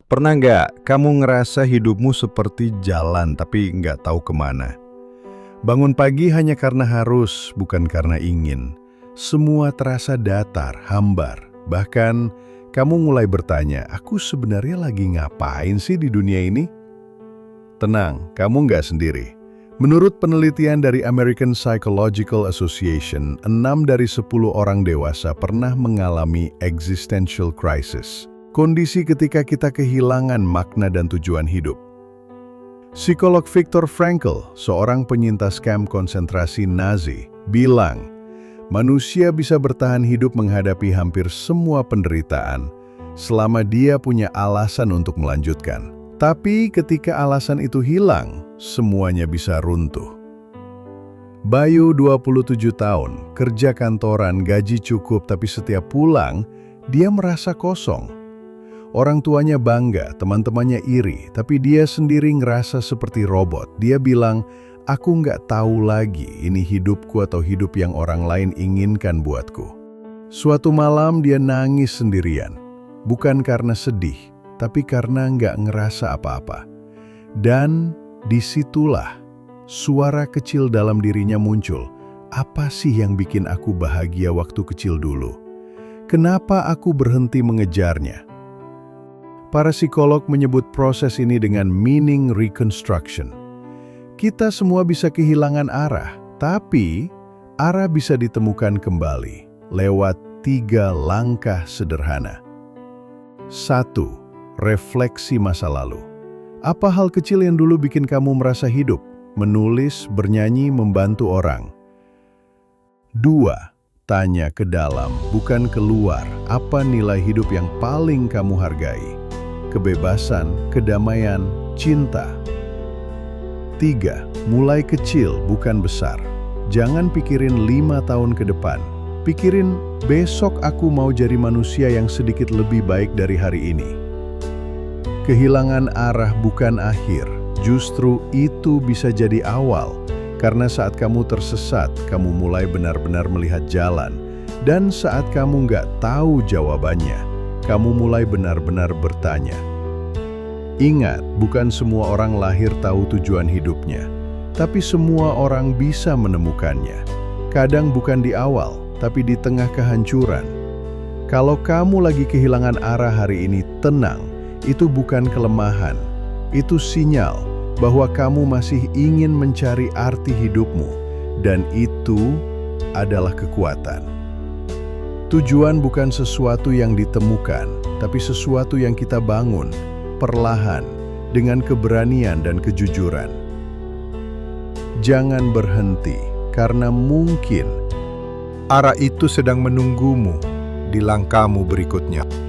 Pernah nggak kamu ngerasa hidupmu seperti jalan tapi nggak tahu kemana? Bangun pagi hanya karena harus, bukan karena ingin. Semua terasa datar, hambar. Bahkan kamu mulai bertanya, aku sebenarnya lagi ngapain sih di dunia ini? Tenang, kamu nggak sendiri. Menurut penelitian dari American Psychological Association, 6 dari 10 orang dewasa pernah mengalami existential crisis. Kondisi ketika kita kehilangan makna dan tujuan hidup. Psikolog Viktor Frankl, seorang penyintas kamp konsentrasi Nazi, bilang, manusia bisa bertahan hidup menghadapi hampir semua penderitaan selama dia punya alasan untuk melanjutkan. Tapi ketika alasan itu hilang, semuanya bisa runtuh. Bayu 27 tahun, kerja kantoran, gaji cukup, tapi setiap pulang, dia merasa kosong. Orang tuanya bangga, teman-temannya iri, tapi dia sendiri ngerasa seperti robot. Dia bilang, aku nggak tahu lagi ini hidupku atau hidup yang orang lain inginkan buatku. Suatu malam dia nangis sendirian, bukan karena sedih, tapi karena nggak ngerasa apa-apa. Dan disitulah suara kecil dalam dirinya muncul. Apa sih yang bikin aku bahagia waktu kecil dulu? Kenapa aku berhenti mengejarnya? Para psikolog menyebut proses ini dengan meaning reconstruction. Kita semua bisa kehilangan arah, tapi arah bisa ditemukan kembali lewat 3 langkah sederhana. 1. Refleksi masa lalu. Apa hal kecil yang dulu bikin kamu merasa hidup? Menulis, bernyanyi, membantu orang. 2. Tanya ke dalam, bukan keluar. Apa nilai hidup yang paling kamu hargai? Kebebasan, kedamaian, cinta. 3. Mulai kecil, bukan besar. Jangan pikirin 5 tahun ke depan. Pikirin, besok aku mau jadi manusia yang sedikit lebih baik dari hari ini. Kehilangan arah bukan akhir, justru itu bisa jadi awal. Karena saat kamu tersesat, kamu mulai benar-benar melihat jalan. Dan saat kamu nggak tahu jawabannya, kamu mulai benar-benar bertanya. Ingat, bukan semua orang lahir tahu tujuan hidupnya, tapi semua orang bisa menemukannya. Kadang bukan di awal, tapi di tengah kehancuran. Kalau kamu lagi kehilangan arah hari ini, tenang. Itu bukan kelemahan, itu sinyal bahwa kamu masih ingin mencari arti hidupmu, dan itu adalah kekuatan. Tujuan bukan sesuatu yang ditemukan, tapi sesuatu yang kita bangun, perlahan, dengan keberanian dan kejujuran. Jangan berhenti, karena mungkin arah itu sedang menunggumu di langkahmu berikutnya.